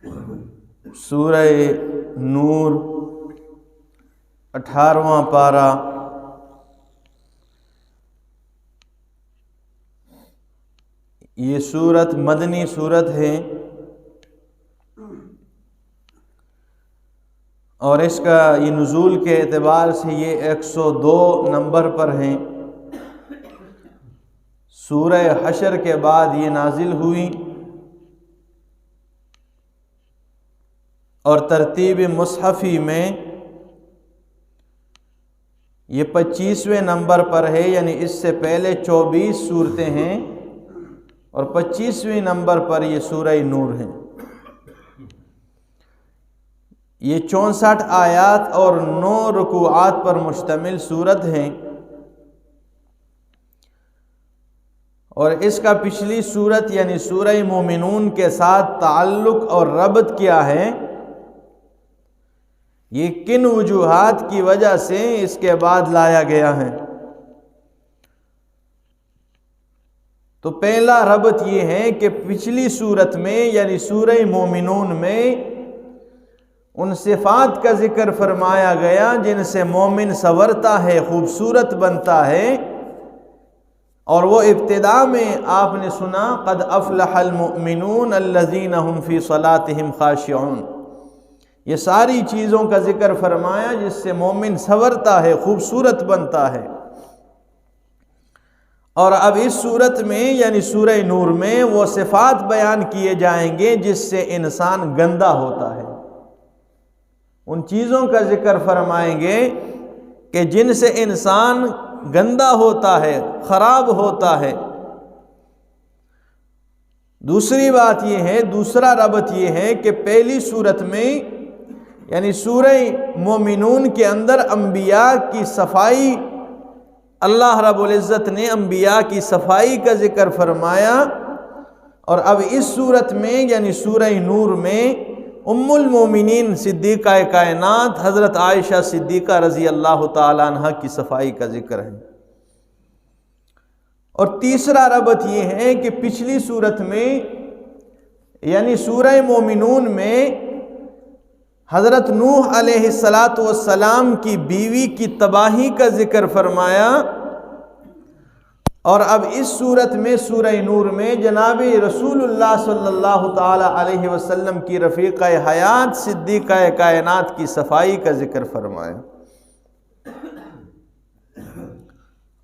سورہ نور 18واں پارہ یہ سورت مدنی سورت ہے اور اس کا یہ نزول کے اعتبار سے یہ 102 نمبر پر ہیں۔ سورہ حشر کے بعد یہ نازل ہوئی اور ترتیب مصحفی میں یہ 25ویں نمبر پر ہے، یعنی اس سے پہلے 24 سورتیں ہیں اور 25ویں نمبر پر یہ سورہ نور ہے۔ یہ 64 آیات اور 9 رکوعات پر مشتمل سورت ہیں اور اس کا پچھلی سورت یعنی سورہ مومنون کے ساتھ تعلق اور ربط کیا ہے، یہ کن وجوہات کی وجہ سے اس کے بعد لایا گیا ہے؟ تو پہلا ربط یہ ہے کہ پچھلی سورت میں یعنی سورہ مومنون میں ان صفات کا ذکر فرمایا گیا جن سے مومن سنورتا ہے، خوبصورت بنتا ہے، اور وہ ابتدا میں آپ نے سنا قد افلح المؤمنون الذین هم فی صلاتهم خاشعون، یہ ساری چیزوں کا ذکر فرمایا جس سے مومن سنورتا ہے، خوبصورت بنتا ہے۔ اور اب اس صورت میں یعنی سورہ نور میں وہ صفات بیان کیے جائیں گے جس سے انسان گندا ہوتا ہے، ان چیزوں کا ذکر فرمائیں گے کہ جن سے انسان گندا ہوتا ہے، خراب ہوتا ہے۔ دوسری بات یہ ہے، دوسرا ربط یہ ہے کہ پہلی صورت میں یعنی سورہ مومنون کے اندر انبیاء کی صفائی، اللہ رب العزت نے انبیاء کی صفائی کا ذکر فرمایا، اور اب اس صورت میں یعنی سورہ نور میں ام المومنین صدیقہ کائنات حضرت عائشہ صدیقہ رضی اللہ تعالی عنہ کی صفائی کا ذکر ہے۔ اور تیسرا ربط یہ ہے کہ پچھلی صورت میں یعنی سورہ مومنون میں حضرت نوح علیہ السلام کی بیوی کی تباہی کا ذکر فرمایا، اور اب اس صورت میں سورہ نور میں جناب رسول اللہ صلی اللہ تعالی علیہ وسلم کی رفیقہ حیات صدیقہ کائنات کی صفائی کا ذکر فرمایا،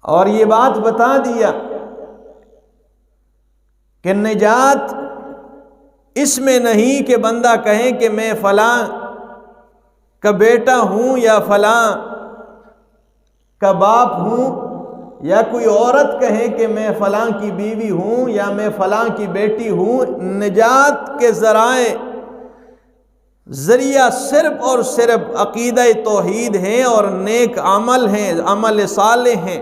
اور یہ بات بتا دیا کہ نجات اس میں نہیں کہ بندہ کہے کہ میں فلاں کا بیٹا ہوں یا فلاں کا باپ ہوں، یا کوئی عورت کہے کہ میں فلاں کی بیوی ہوں یا میں فلاں کی بیٹی ہوں۔ نجات کے ذریعہ صرف اور صرف عقیدہ توحید ہیں اور نیک عمل ہیں، عمل صالح ہیں،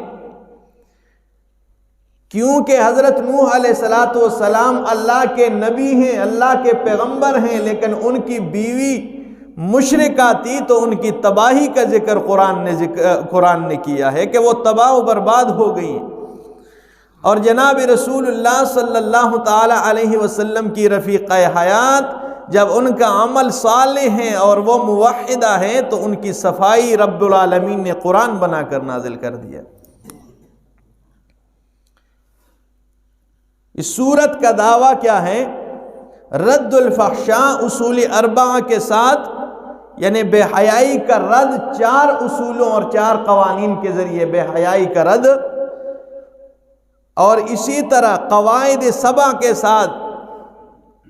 کیونکہ حضرت نوح علیہ السلام اللہ کے نبی ہیں، اللہ کے پیغمبر ہیں، لیکن ان کی بیوی مشرکہ تھی تو ان کی تباہی کا ذکر قرآن نے کیا ہے کہ وہ تباہ و برباد ہو گئی۔ اور جناب رسول اللہ صلی اللہ تعالی علیہ وسلم کی رفیقہ حیات جب ان کا عمل صالح ہے اور وہ موحدہ ہیں تو ان کی صفائی رب العالمین نے قرآن بنا کر نازل کر دیا۔ اس سورت کا دعویٰ کیا ہے؟ رد الفحشاء اصول اربعہ کے ساتھ، یعنی بے حیائی کا رد 4 اصولوں اور 4 قوانین کے ذریعے بے حیائی کا رد، اور اسی طرح قواعد 7 کے ساتھ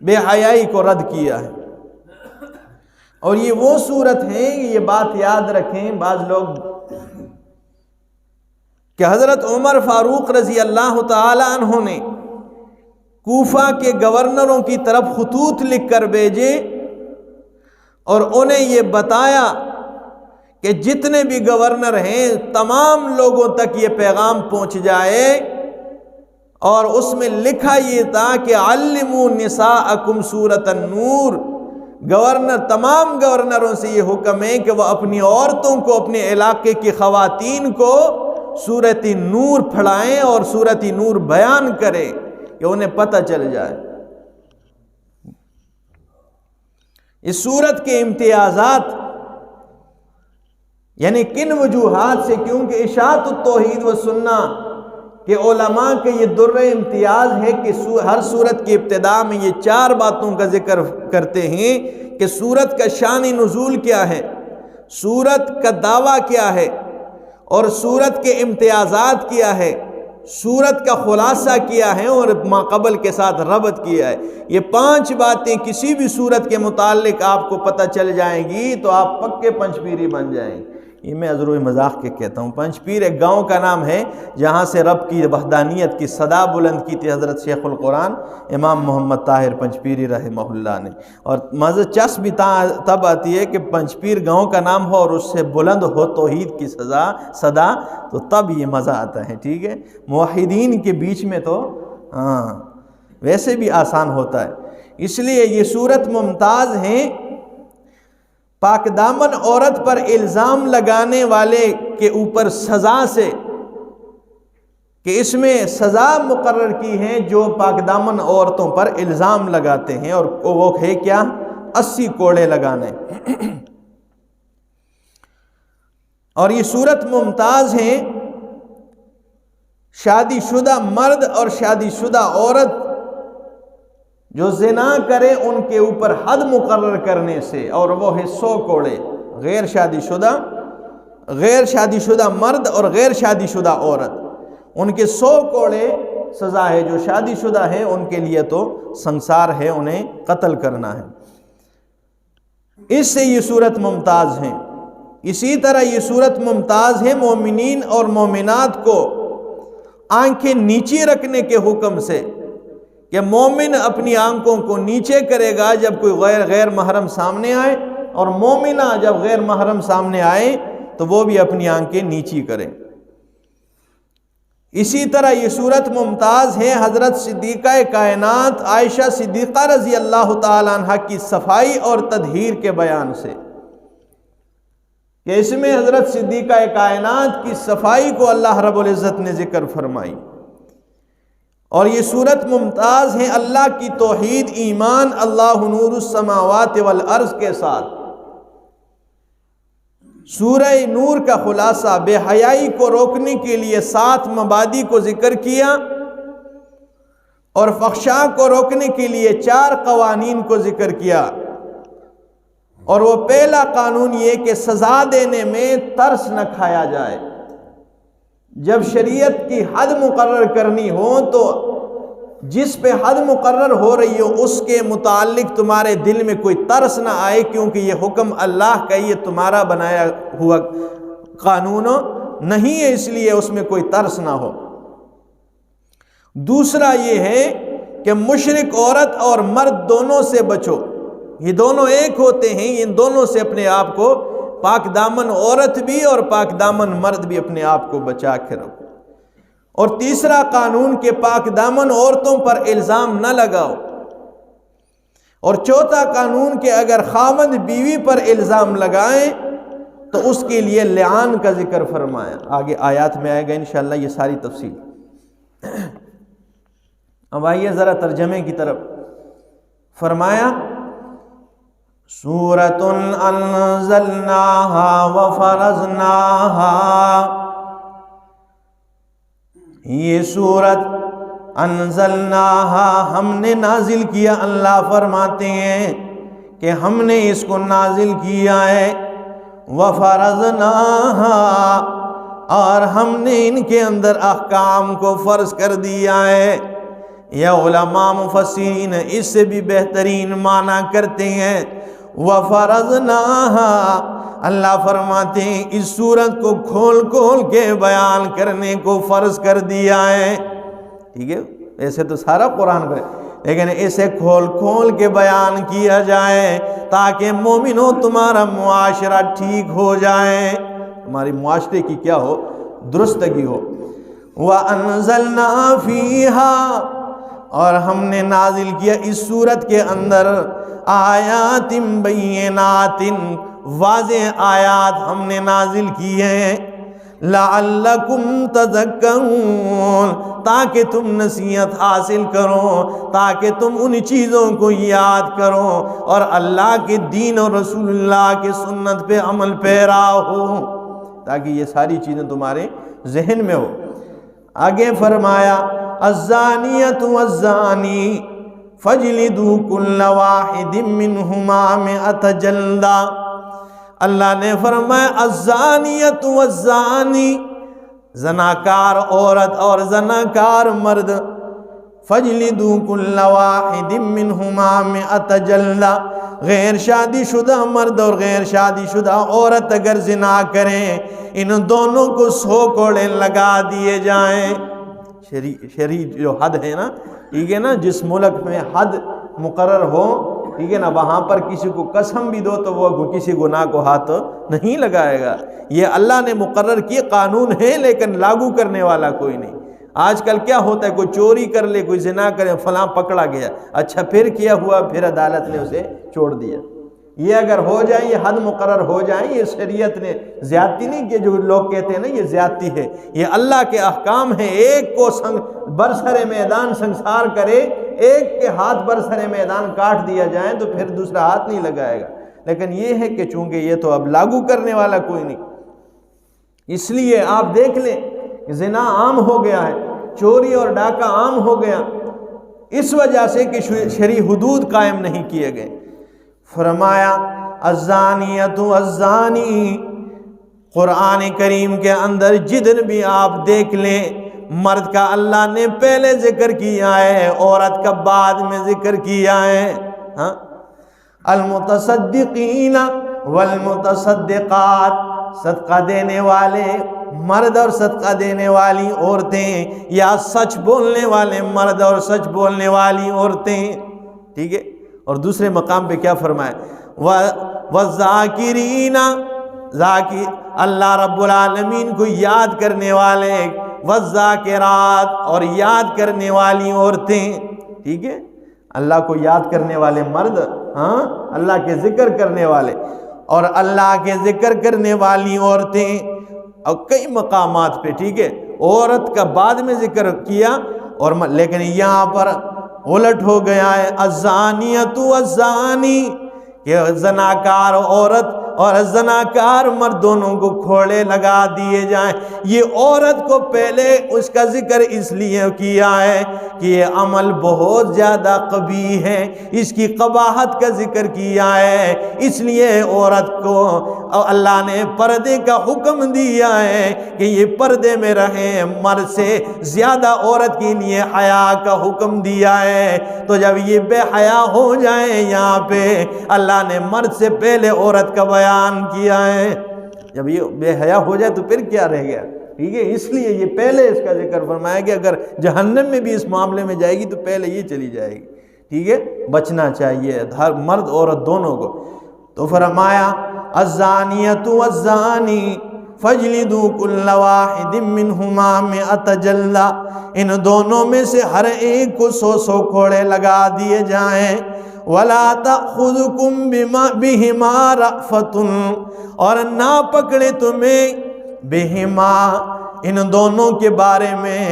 بے حیائی کو رد کیا ہے۔ اور یہ وہ صورت ہے، یہ بات یاد رکھیں بعض لوگ، کہ حضرت عمر فاروق رضی اللہ تعالی عنہ نے کوفہ کے گورنروں کی طرف خطوط لکھ کر بھیجے اور انہیں یہ بتایا کہ جتنے بھی گورنر ہیں تمام لوگوں تک یہ پیغام پہنچ جائے، اور اس میں لکھا یہ تھا کہ علموا نساءکم سورۃ النور، تمام گورنروں سے یہ حکم ہے کہ وہ اپنی عورتوں کو، اپنے علاقے کی خواتین کو سورۃ نور پڑھائیں اور سورۃ نور بیان کریں کہ انہیں پتہ چل جائے۔ اس صورت کے امتیازات یعنی کن وجوہات سے، کیونکہ اشاعت التوحید و سنہ کہ علماء کے یہ در امتیاز ہے کہ ہر صورت کی ابتدا میں یہ 4 باتوں کا ذکر کرتے ہیں کہ صورت کا شان نزول کیا ہے، صورت کا دعویٰ کیا ہے، اور صورت کے امتیازات کیا ہے، صورت کا خلاصہ کیا ہے، اور ماقبل کے ساتھ ربط کیا ہے۔ یہ 5 باتیں کسی بھی صورت کے متعلق آپ کو پتہ چل جائیں گی تو آپ پکے پنچ پیری بن جائیں گے۔ یہ میں عذر مذاق کے کہتا ہوں، پنچ پیر ایک گاؤں کا نام ہے جہاں سے رب کی وحدانیت کی صدا بلند کی تھی حضرت شیخ القرآن امام محمد طاہر پنچ پیری رحمہ اللہ نے۔ اور مزہ چس بھی تب آتی ہے کہ پنچ پیر گاؤں کا نام ہو اور اس سے بلند ہو توحید کی صدا، تو تب یہ مزہ آتا ہے، ٹھیک ہے۔ موحدین کے بیچ میں تو ویسے بھی آسان ہوتا ہے۔ اس لیے یہ صورت ممتاز ہیں پاک دامن عورت پر الزام لگانے والے کے اوپر سزا سے، کہ اس میں سزا مقرر کی ہے جو پاک دامن عورتوں پر الزام لگاتے ہیں، اور وہ ہے کیا؟ 80 کوڑے لگانے۔ اور یہ صورت ممتاز ہیں شادی شدہ مرد اور شادی شدہ عورت جو زنا کرے ان کے اوپر حد مقرر کرنے سے، اور وہ ہے 100 کوڑے۔ غیر شادی شدہ مرد اور غیر شادی شدہ عورت، ان کے 100 کوڑے سزا ہے۔ جو شادی شدہ ہیں ان کے لیے تو سنسار ہے، انہیں قتل کرنا ہے۔ اس سے یہ صورت ممتاز ہیں۔ اسی طرح یہ صورت ممتاز ہے مومنین اور مومنات کو آنکھیں نیچی رکھنے کے حکم سے، کہ مومن اپنی آنکھوں کو نیچے کرے گا جب کوئی غیر محرم سامنے آئے، اور مومنہ جب غیر محرم سامنے آئے تو وہ بھی اپنی آنکھیں نیچی کریں۔ اسی طرح یہ صورت ممتاز ہے حضرت صدیقہ کائنات عائشہ صدیقہ رضی اللہ تعالیٰ عنہ کی صفائی اور تطہیر کے بیان سے، کہ اس میں حضرت صدیقہ کائنات کی صفائی کو اللہ رب العزت نے ذکر فرمائی۔ اور یہ صورت ممتاز ہے اللہ کی توحید، ایمان، اللہ نور السماوات والارض کے ساتھ۔ سورہ نور کا خلاصہ بے حیائی کو روکنے کے لیے 7 مبادی کو ذکر کیا، اور فحشاء کو روکنے کے لیے 4 قوانین کو ذکر کیا۔ اور وہ پہلا قانون یہ کہ سزا دینے میں ترس نہ کھایا جائے۔ جب شریعت کی حد مقرر کرنی ہو تو جس پہ حد مقرر ہو رہی ہو اس کے متعلق تمہارے دل میں کوئی ترس نہ آئے، کیونکہ یہ حکم اللہ کا، یہ تمہارا بنایا ہوا قانون نہیں ہے، اس لیے اس میں کوئی ترس نہ ہو۔ دوسرا یہ ہے کہ مشرک عورت اور مرد دونوں سے بچو، یہ دونوں ایک ہوتے ہیں، ان دونوں سے اپنے آپ کو، پاک دامن عورت بھی اور پاک دامن مرد بھی اپنے آپ کو بچا کے رکھو۔ اور تیسرا قانون کہ پاک دامن عورتوں پر الزام نہ لگاؤ۔ اور چوتھا قانون کہ اگر خاوند بیوی پر الزام لگائیں تو اس کے لیے لعان کا ذکر فرمایا۔ آگے آیات میں آئے گا انشاءاللہ یہ ساری تفصیل۔ اب آئیے ذرا ترجمے کی طرف۔ فرمایا سورۃ انزلناہا وفرضناہا، یہ سورت انزلناہا ہم نے نازل کیا، اللہ فرماتے ہیں کہ ہم نے اس کو نازل کیا ہے، وفرضناہا اور ہم نے ان کے اندر احکام کو فرض کر دیا ہے۔ یا علماء مفسرین اس سے بھی بہترین معنی کرتے ہیں وفرضناہا، اللہ فرماتے ہیں اس سورت کو کھول کھول کے بیان کرنے کو فرض کر دیا ہے۔ ٹھیک ہے، ایسے تو سارا قرآن کا، لیکن اسے کھول کھول کے بیان کیا جائے تاکہ مومنوں تمہارا معاشرہ ٹھیک ہو جائے، تمہاری معاشرے کی کیا ہو، درستگی ہو۔ وَأَنزَلْنَا فِيهَا، اور ہم نے نازل کیا اس سورت کے اندر آیات بینات، واضح آیات ہم نے نازل کی ہیں، لعلکم تذکرون، تاکہ تم نصیحت حاصل کرو، تاکہ تم ان چیزوں کو یاد کرو اور اللہ کے دین اور رسول اللہ کے سنت پہ عمل پیرا ہو، تاکہ یہ ساری چیزیں تمہارے ذہن میں ہو۔ آگے فرمایا الزانیۃ والزانی فاجلدوا کل واحد منہما مئۃ جلدہ۔ اللہ نے فرمایا الزانیۃ والزانی، زناکار عورت اور زناکار مرد، فاجلدوا کل واحد منہما مئۃ جلدہ، غیر شادی شدہ مرد اور غیر شادی شدہ عورت اگر زنا کریں ان دونوں کو 100 کوڑے لگا دیے جائیں۔ شرعی جو حد ہے نا، ٹھیک ہے نا، جس ملک میں حد مقرر ہو، ٹھیک ہے نا، وہاں پر کسی کو قسم بھی دو تو وہ کسی گناہ کو ہاتھ نہیں لگائے گا۔ یہ اللہ نے مقرر کیے قانون ہے، لیکن لاگو کرنے والا کوئی نہیں۔ آج کل کیا ہوتا ہے، کوئی چوری کر لے، کوئی زنا کرے، فلاں پکڑا گیا، اچھا پھر کیا ہوا، پھر عدالت نے اسے چھوڑ دیا۔ یہ اگر ہو جائیں، یہ حد مقرر ہو جائیں، یہ شریعت نے زیادتی نہیں کہ جو لوگ کہتے ہیں نا یہ زیادتی ہے، یہ اللہ کے احکام ہیں۔ ایک کو برسر میدان سنسار کرے، ایک کے ہاتھ برسر میدان کاٹ دیا جائے تو پھر دوسرا ہاتھ نہیں لگائے گا، لیکن یہ ہے کہ چونکہ یہ تو اب لاگو کرنے والا کوئی نہیں، اس لیے آپ دیکھ لیں زنا عام ہو گیا ہے، چوری اور ڈاکہ عام ہو گیا، اس وجہ سے کہ شرعی حدود قائم نہیں کیے گئے۔ فرمایا الزانیۃ والزانی، قرآن کریم کے اندر جدن بھی آپ دیکھ لیں، مرد کا اللہ نے پہلے ذکر کیا ہے، عورت کا بعد میں ذکر کیا ہے۔ ہاں، المتصدقین والمتصدقات، صدقہ دینے والے مرد اور صدقہ دینے والی عورتیں، یا سچ بولنے والے مرد اور سچ بولنے والی عورتیں، ٹھیک ہے۔ اور دوسرے مقام پہ کیا فرمائے، وَالذَّاكِرِينَ، اللہ رب العالمین کو یاد کرنے والے، وَالذَّاكِرَاتِ، اور یاد کرنے والی عورتیں، ٹھیک ہے، اللہ کو یاد کرنے والے مرد، ہاں، اللہ کے ذکر کرنے والے، اور اللہ کے ذکر کرنے والی عورتیں، اور کئی مقامات پہ، ٹھیک ہے، عورت کا بعد میں ذکر کیا، اور لیکن یہاں پر الٹ ہو گیا ہے الزانیۃ والزانی، کہ زناکار عورت اور زناکار مرد دونوں کو کھوڑے لگا دیے جائیں۔ یہ عورت کو پہلے اس کا ذکر اس لیے کیا ہے کہ یہ عمل بہت زیادہ قبیح ہے، اس کی قباحت کا ذکر کیا ہے، اس لیے عورت کو اللہ نے پردے کا حکم دیا ہے کہ یہ پردے میں رہیں۔ مرد سے زیادہ عورت کے لیے حیا کا حکم دیا ہے، تو جب یہ بے حیا ہو جائیں، یہاں پہ اللہ نے مرد سے پہلے عورت کا بیان کیا ہے۔ جب یہ بے حیا ہو جائے تو پھر کیا رہ گیا، ٹھیک ہے، اس لیے یہ پہلے اس کا ذکر فرمایا کہ اگر جہنم میں بھی اس معاملے میں جائے گی تو پہلے یہ چلی جائے گی، ٹھیک ہے، بچنا چاہیے ہر مرد عورت دونوں کو۔ تو فرمایا الزانیۃ والزانی فاجلدوا کل واحد منہما مئۃ جلدہ، ان دونوں میں سے ہر ایک کو 100 کوڑے لگا دیے جائیں۔ وَلَا تَأْخُذُكُمْ بِهِمَا رَأْفَةٌ، اور نہ پکڑے تمہیں بہما، ان دونوں کے بارے میں،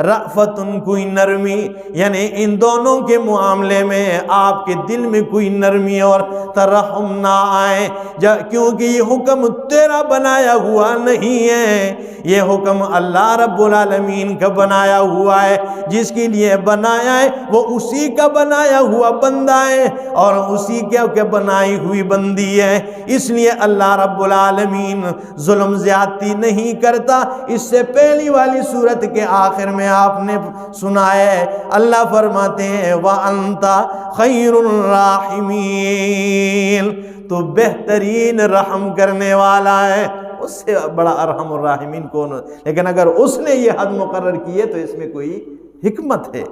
رأفتن، کوئی نرمی، یعنی ان دونوں کے معاملے میں آپ کے دل میں کوئی نرمی اور ترحم نہ آئے، کیونکہ یہ حکم تیرا بنایا ہوا نہیں ہے، یہ حکم اللہ رب العالمین کا بنایا ہوا ہے، جس کے لیے بنایا ہے وہ اسی کا بنایا ہوا بندہ ہے اور اسی کے بنائی ہوئی بندی ہے، اس لیے اللہ رب العالمین ظلم زیادتی نہیں کرتا۔ اس سے پہلی والی صورت کے آخر میں آپ نے سنا ہے، اللہ فرماتے ہیں وَأَنْتَ خَيْرُ الرَّاحِمِينَ، تو بہترین رحم کرنے والا ہے، اس سے بڑا ارحم الراحمین کون ہے؟ لیکن اگر اس نے یہ حد مقرر کی ہے تو اس میں کوئی حکمت ہے،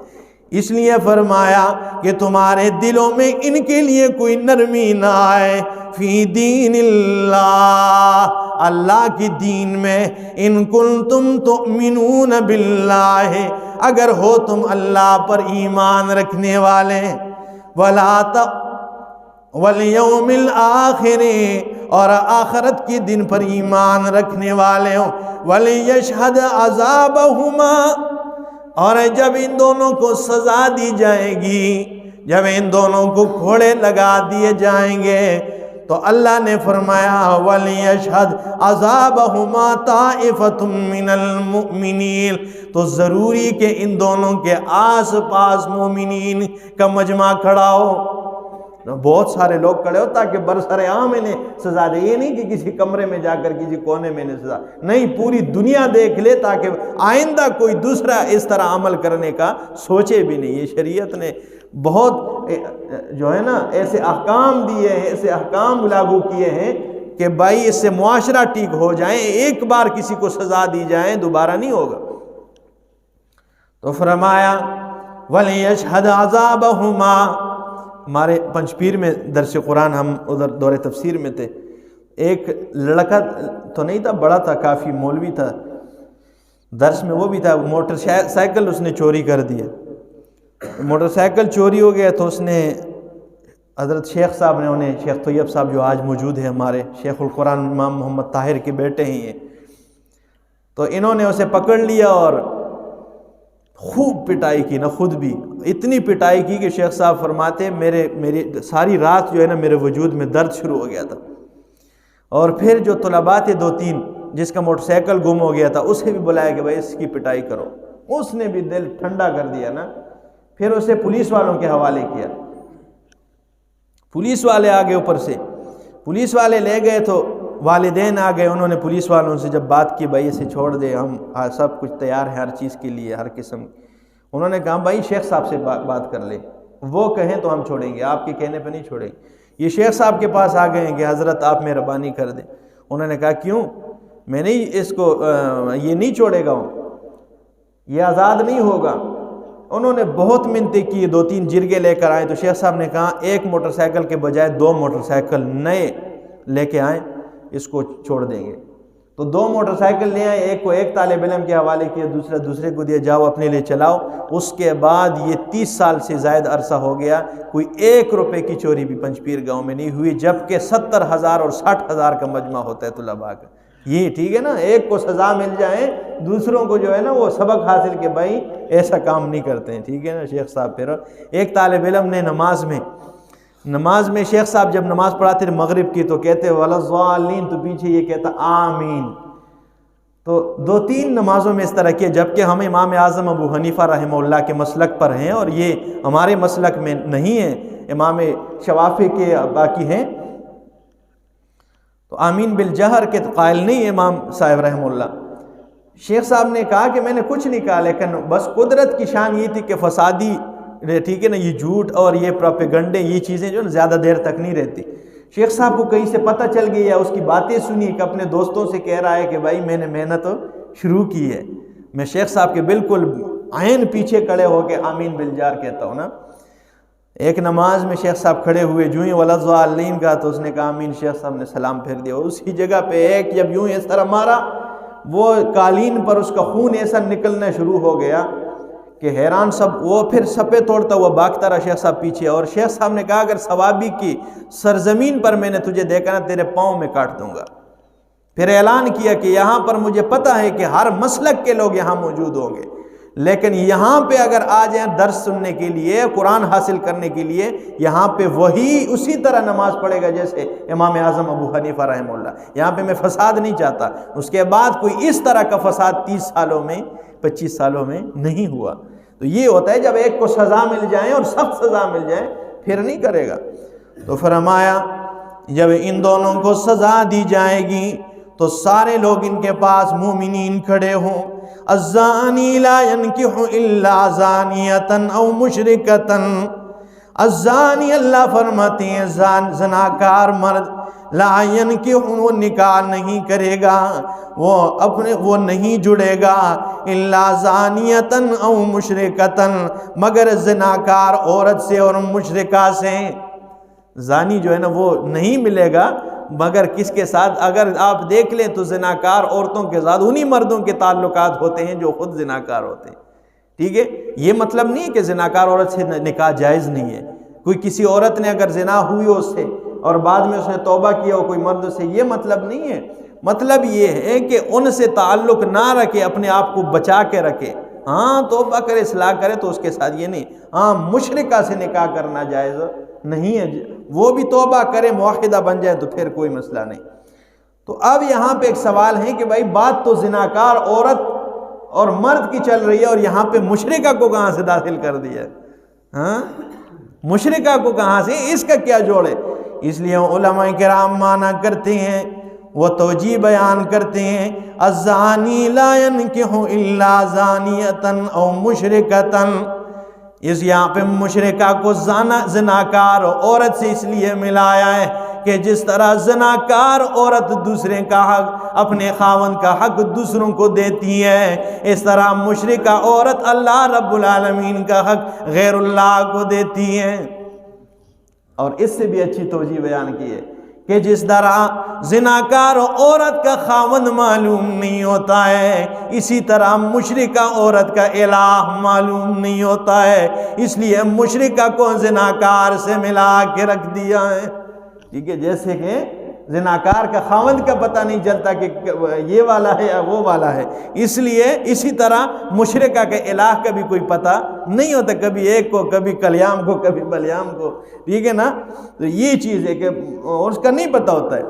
اس لیے فرمایا کہ تمہارے دلوں میں ان کے لیے کوئی نرمی نہ آئے، فی دین اللہ، اللہ کی دین میں، ان کنتم تؤمنون باللہ، اگر ہو تم اللہ پر ایمان رکھنے والے، والیوم الآخر، اور آخرت کے دن پر ایمان رکھنے والے ہوں۔ وَلِيَشْهَدْ عَذَابَهُمَا، اور جب ان دونوں کو سزا دی جائے گی، جب ان دونوں کو گھوڑے لگا دیے جائیں گے، تو اللہ نے فرمایا وَلِيَشْهَدْ عَذَابَهُمَا طَائِفَةٌ مِّنَ الْمُؤْمِنِينَ، تو ضروری کہ ان دونوں کے آس پاس مومنین کا مجمع کھڑا ہو، بہت سارے لوگ کھڑے ہو تاکہ برسر عام انہیں سزا دے۔ یہ نہیں کہ کسی کمرے میں جا کر کسی کونے میں انہیں سزا، نہیں، پوری دنیا دیکھ لے تاکہ آئندہ کوئی دوسرا اس طرح عمل کرنے کا سوچے بھی نہیں۔ یہ شریعت نے بہت جو ہے نا ایسے احکام دیے ہیں، ایسے احکام لاگو کیے ہیں کہ بھائی اس سے معاشرہ ٹھیک ہو جائیں، ایک بار کسی کو سزا دی جائے دوبارہ نہیں ہوگا۔ تو فرمایا وَلِيَشْهَدْ عَذَابَهُمَا۔ ہمارے پنجپیر میں درس قرآن، ہم ادھر دور تفسیر میں تھے، ایک لڑکا تو نہیں تھا، بڑا تھا، کافی مولوی تھا، درس میں وہ بھی تھا، موٹر سائیکل اس نے چوری کر دیا۔ موٹر سائیکل چوری ہو گیا تو اس نے حضرت شیخ صاحب نے انہیں، شیخ طیب صاحب جو آج موجود ہیں ہمارے، شیخ القرآن امام محمد طاہر کے بیٹے ہیں یہ، تو انہوں نے اسے پکڑ لیا اور خوب پٹائی کی نا، خود بھی اتنی پٹائی کی کہ شیخ صاحب فرماتے میری ساری رات جو ہے نا میرے وجود میں درد شروع ہو گیا تھا۔ اور پھر جو طلباء تھے 2-3 جس کا موٹر سائیکل گم ہو گیا تھا، اسے بھی بلایا کہ بھائی اس کی پٹائی کرو، اس نے بھی دل ٹھنڈا کر دیا نا، پھر اسے پولیس والوں کے حوالے کیا۔ پولیس والے آگے اوپر سے، پولیس والے لے گئے تو والدین آ گئے، انہوں نے پولیس والوں سے جب بات کی بھائی اسے چھوڑ دے، ہم سب کچھ تیار ہے ہر چیز کے لیے، ہر قسم، انہوں نے کہا بھائی شیخ صاحب سے بات کر لیں، وہ کہیں تو ہم چھوڑیں گے، آپ کے کہنے پہ نہیں چھوڑیں گے۔ یہ شیخ صاحب کے پاس آ گئے ہیں کہ حضرت آپ مہربانی کر دیں۔ انہوں نے کہا کیوں؟ میں نہیں اس کو یہ نہیں چھوڑے گا، یہ آزاد نہیں ہوگا۔ انہوں نے بہت منتیں کی، 2-3 جرگے لے کر آئے تو شیخ صاحب نے کہا ایک موٹر سائیکل کے بجائے 2 موٹر سائیکل نئے لے کے آئیں، اس کو چھوڑ دیں گے۔ تو 2 موٹر سائیکل لے آئے، ایک کو ایک طالب علم کے حوالے کیا، دوسرے کو دیا جاؤ اپنے لیے چلاؤ۔ اس کے بعد یہ 30 سال سے زائد عرصہ ہو گیا، کوئی 1 روپے کی چوری بھی پنجپیر گاؤں میں نہیں ہوئی، جبکہ 70,000 اور 60,000 کا مجمع ہوتا ہے طلباء کا۔ یہ ٹھیک ہے نا، ایک کو سزا مل جائے، دوسروں کو جو ہے نا وہ سبق حاصل کہ بھائی ایسا کام نہیں کرتے ہیں، ٹھیک ہے نا۔ شیخ صاحب پھر ایک طالب علم نے نماز میں شیخ صاحب جب نماز پڑھاتے مغرب کی تو کہتے وَلَضَّالِّينَ، تو پیچھے یہ کہتا آمین۔ تو 2-3 نمازوں میں اس طرح کیا، جبکہ ہم امام اعظم ابو حنیفہ رحمہ اللہ کے مسلک پر ہیں اور یہ ہمارے مسلک میں نہیں ہیں، امام شوافی کے باقی ہیں، تو آمین بالجہر کے قائل نہیں امام صاحب رحمہ اللہ۔ شیخ صاحب نے کہا کہ میں نے کچھ نہیں کہا، لیکن بس قدرت کی شان یہ تھی کہ فسادی، ٹھیک ہے نا، یہ جھوٹ اور یہ پروپیگنڈے، یہ چیزیں جو زیادہ دیر تک نہیں رہتی۔ شیخ صاحب کو کہیں سے پتہ چل گئی یا اس کی باتیں سنی کہ اپنے دوستوں سے کہہ رہا ہے کہ بھائی میں نے محنت شروع کی ہے، میں شیخ صاحب کے بالکل عین پیچھے کھڑے ہو کے آمین بالجار کہتا ہوں نا۔ ایک نماز میں شیخ صاحب کھڑے ہوئے، جو ہی وَلَضَّالِّينَ کہا تو اس نے کہا آمین، شیخ صاحب نے سلام پھیر دیا، اسی جگہ پہ ایک جب یوں اس طرح مارا، وہ قالین پر اس کا خون ایسا نکلنا شروع ہو گیا کہ حیران سب، وہ پھر سپے توڑتا ہوا بھاگتا رہا شیخ صاحب پیچھے، اور شیخ صاحب نے کہا اگر ثوابی کی سرزمین پر میں نے تجھے دیکھا نا تیرے پاؤں میں کاٹ دوں گا۔ پھر اعلان کیا کہ یہاں پر مجھے پتہ ہے کہ ہر مسلک کے لوگ یہاں موجود ہوں گے، لیکن یہاں پہ اگر آ جائیں درس سننے کے لیے، قرآن حاصل کرنے کے لیے، یہاں پہ وہی اسی طرح نماز پڑھے گا جیسے امام اعظم ابو حنیفہ رحمہ اللہ۔ یہاں پہ میں فساد نہیں چاہتا۔ اس کے بعد کوئی اس طرح کا فساد 30 سالوں میں 25 سالوں میں نہیں ہوا۔ تو یہ ہوتا ہے جب ایک کو سزا مل جائے اور سخت سزا مل جائے پھر نہیں کرے گا۔ تو فرمایا جب ان دونوں کو سزا دی جائے گی تو سارے لوگ ان کے پاس مومنین کھڑے ہوں۔ الزانی لا ينکح الا زانیۃ او مشرکۃ، الزانی اللہ فرماتے ہیں زناکار مرد، لا ينکح وہ نکاح نہیں کرے گا، وہ نہیں جڑے گا، الا زانیۃ او مشرکۃ مگر زناکار عورت سے اور مشرکہ سے۔ زانی جو ہے نا وہ نہیں ملے گا مگر کس کے ساتھ؟ اگر آپ دیکھ لیں تو زناکار عورتوں کے ساتھ انہی مردوں کے تعلقات ہوتے ہیں جو خود زناکار ہوتے ہیں، ٹھیک ہے۔ یہ مطلب نہیں کہ زناکار عورت سے نکاح جائز نہیں ہے۔ کوئی کسی عورت نے اگر زنا ہوئی اس سے اور بعد میں اس نے توبہ کیا ہو کوئی مرد سے، یہ مطلب نہیں ہے۔ مطلب یہ ہے کہ ان سے تعلق نہ رکھے، اپنے آپ کو بچا کے رکھے۔ ہاں توبہ کرے، اصلاح کرے تو اس کے ساتھ یہ نہیں، ہاں مشرکہ سے نکاح کرنا جائز نہیں ہے، وہ بھی توبہ کرے، موحدہ بن جائے تو پھر کوئی مسئلہ نہیں۔ تو اب یہاں پہ ایک سوال ہے کہ بھائی بات تو زناکار عورت اور مرد کی چل رہی ہے، اور یہاں پہ مشرکہ کو کہاں سے داخل کر دیا؟ ہاں مشرکہ کو کہاں سے، اس کا کیا جوڑے؟ اس لیے علماء کرام مانا کرتے ہیں، وہ توجیہ بیان کرتے ہیں، الزانی لا ينکح الا زانیۃ او مشرکۃ۔ اس یہاں پہ مشرکہ کو زناکار عورت سے اس لیے ملایا ہے کہ جس طرح زناکار عورت دوسرے کا حق، اپنے خاوند کا حق دوسروں کو دیتی ہے، اس طرح مشرکہ عورت اللہ رب العالمین کا حق غیر اللہ کو دیتی ہے۔ اور اس سے بھی اچھی توجیہ بیان کی ہے کہ جس طرح زناکار عورت کا خاوند معلوم نہیں ہوتا ہے، اسی طرح مشرکہ عورت کا الہ معلوم نہیں ہوتا ہے، اس لیے مشرکہ کو زناکار سے ملا کے رکھ دیا ہے۔ ٹھیک ہے، جیسے کہ زناکار کا خاوند کا پتہ نہیں چلتا کہ یہ والا ہے یا وہ والا ہے، اس لیے اسی طرح مشرکہ کے الہ کا بھی کوئی پتہ نہیں ہوتا، کبھی ایک کو، کبھی کلیام کو، کبھی بلیام کو۔ ٹھیک ہے نا، تو یہ چیز ہے کہ اس کا نہیں پتہ ہوتا ہے۔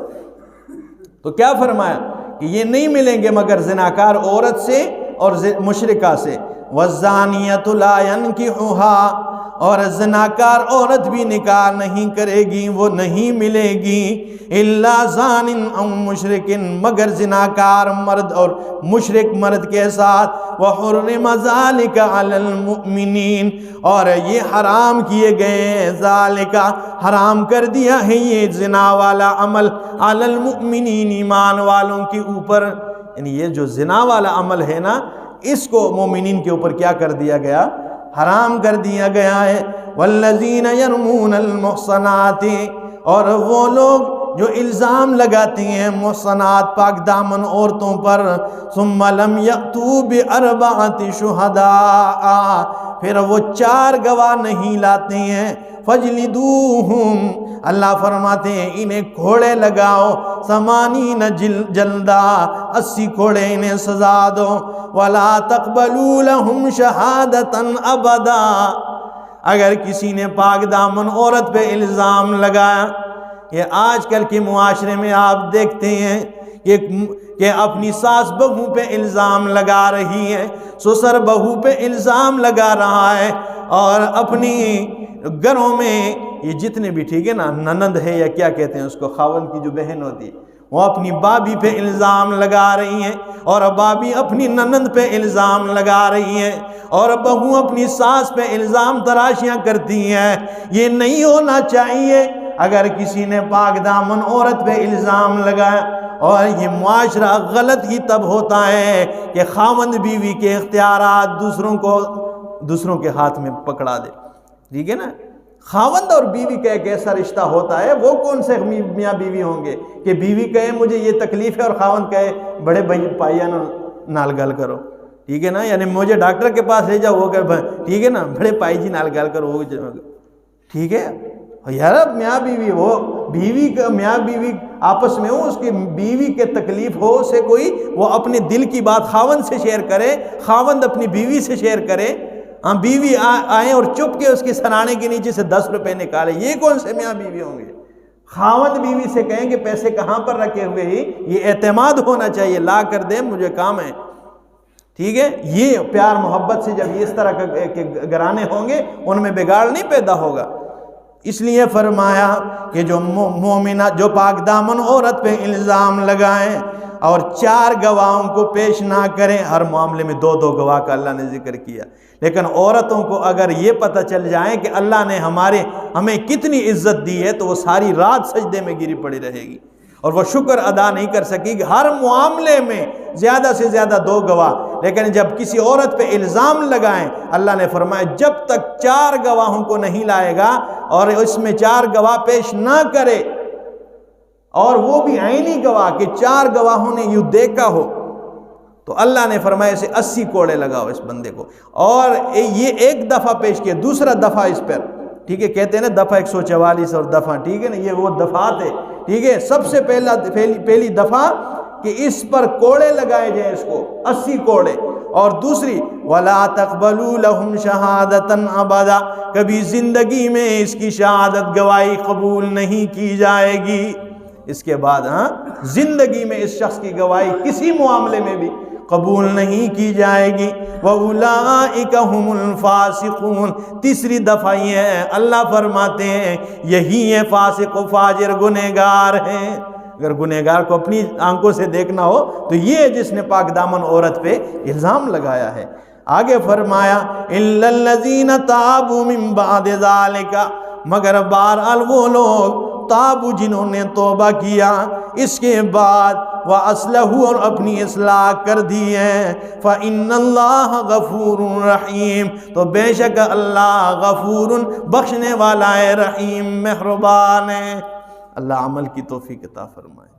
تو کیا فرمایا کہ یہ نہیں ملیں گے مگر زناکار عورت سے اور مشرکہ سے۔ والزانیۃ لا ينکحها، اور زناکار عورت بھی نکاح نہیں کرے گی، وہ نہیں ملے گی، الا زان او مشرک، مگر زناکار مرد اور مشرک مرد کے ساتھ۔ وحرم ذالک علی المؤمنین، اور یہ حرام کیے گئے، ذالک حرام کر دیا ہے یہ زنا والا عمل، علی المؤمنین ایمان والوں کے اوپر، یعنی یہ جو زنا والا عمل ہے نا، اس کو مومنین کے اوپر کیا کر دیا گیا؟ حرام کر دیا گیا ہے۔ والذین یرمون المحصنات، اور وہ لوگ جو الزام لگاتے ہیں محصنات پاک دامن عورتوں پر، ثم لم یأتوا باربعۃ شہداء، پھر وہ 4 گواہ نہیں لاتے ہیں، فجلدوہم، اللہ فرماتے ہیں انہیں کوڑے لگاؤ، 80 جلدہ، 80 کوڑے انہیں سزا دو، ولا تقبلوا لهم شہادۃ ابدا۔ اگر کسی نے پاک دامن عورت پہ الزام لگایا، یہ آج کل کے معاشرے میں آپ دیکھتے ہیں کہ اپنی ساس بہو پہ الزام لگا رہی ہے، سسر بہو پہ الزام لگا رہا ہے، اور اپنی گھروں میں یہ جتنے بھی، ٹھیک ہے نا، ننند ہے یا کیا کہتے ہیں اس کو، خاوند کی جو بہن ہوتی ہے، وہ اپنی بابی پہ الزام لگا رہی ہیں، اور بابی اپنی ننند پہ الزام لگا رہی ہیں، اور بہو اپنی ساس پہ الزام تراشیاں کرتی ہیں۔ یہ نہیں ہونا چاہیے۔ اگر کسی نے پاک دامن عورت پہ الزام لگایا، اور یہ معاشرہ غلط ہی تب ہوتا ہے کہ خاوند بیوی کے اختیارات دوسروں کے ہاتھ میں پکڑا دے۔ ٹھیک ہے نا، خاوند اور بیوی کا ایک ایسا رشتہ ہوتا ہے، وہ کون سے میاں بیوی ہوں گے کہ بیوی کہے مجھے یہ تکلیف ہے اور خاوند کہے بڑے بھائیاں نال گل کرو۔ ٹھیک ہے نا، یعنی مجھے ڈاکٹر کے پاس لے جاؤ، وہ کہ ٹھیک ہے نا بڑے پائی جی نال گل کرو، ٹھیک ہے یار، میاں بیوی ہو، بیوی کا میاں بیوی آپس میں ہو، اس کی بیوی کے تکلیف ہو اسے کوئی، وہ اپنے دل کی بات خاوند سے شیئر کرے، خاوند اپنی بیوی سے شیئر کرے۔ ہاں بیوی آئیں اور چپ کے اس کے سرانے کے نیچے سے 10 روپے نکالے، یہ کون سے میاں بیوی ہوں گے؟ خاوند بیوی سے کہیں کہ پیسے کہاں پر رکھے ہوئے ہی، یہ اعتماد ہونا چاہیے، لا کر دے مجھے کام ہے۔ ٹھیک ہے، یہ پیار محبت سے جب اس طرح کے گھرانے ہوں گے، ان میں بگاڑ نہیں پیدا ہوگا۔ اس لیے فرمایا کہ جو مومنہ، جو پاک دامن عورت پہ الزام لگائیں اور 4 گواہوں کو پیش نہ کریں، ہر معاملے میں 2 گواہ کا اللہ نے ذکر کیا، لیکن عورتوں کو اگر یہ پتہ چل جائے کہ اللہ نے ہمیں کتنی عزت دی ہے، تو وہ ساری رات سجدے میں گری پڑی رہے گی، اور وہ شکر ادا نہیں کر سکے گی۔ ہر معاملے میں زیادہ سے زیادہ 2 گواہ، لیکن جب کسی عورت پہ الزام لگائیں، اللہ نے فرمایا جب تک 4 گواہوں کو نہیں لائے گا اور اس میں 4 گواہ پیش نہ کرے، اور وہ بھی عینی گواہ کہ 4 گواہوں نے یوں دیکھا ہو، تو اللہ نے فرمایا اسے 80 کوڑے لگاؤ اس بندے کو۔ اور یہ ایک دفعہ پیش کیا، دوسرا دفعہ اس پر ٹھیک ہے، کہتے ہیں نا دفعہ 144 اور دفعہ، ٹھیک ہے نا، یہ وہ دفعات ہے، ٹھیک ہے۔ سب سے پہلی دفعہ کہ اس پر کوڑے لگائے جائیں، اس کو 80 کوڑے، اور دوسری وَلَا تَقْبَلُوا لَهُمْ شَهَادَةً أَبَدًا، کبھی زندگی میں اس کی شہادت گواہی قبول نہیں کی جائے گی۔ اس کے بعد زندگی میں اس شخص کی گواہی کسی معاملے میں بھی قبول نہیں کی جائے گی۔ وَأُولَئِكَ هُمُ الْفَاسِقُونَ، تیسری دفعہ یہ ہے، اللہ فرماتے ہیں یہی ہے فاسق و فاجر، گنہگار ہیں۔ اگر گنہگار کو اپنی آنکھوں سے دیکھنا ہو تو یہ ہے جس نے پاک دامن عورت پہ الزام لگایا ہے۔ آگے فرمایا إِلَّا الَّذِينَ تَابُوا مِن بَعْدِ ذَلِكَ، مگر بہرحال وہ لوگ تابو جنہوں نے توبہ کیا اس کے بعد، وَأَصْلَحُوا، اور اپنی اصلاح کر دی ہے، فَإِنَّ اللَّهَ غَفُورٌ رَحِيمٌ، تو بے شک اللہ غفور، بخشنے والا ہے، رحیم، مہربان ہے۔ اللہ عمل کی توفیق عطا فرمائے۔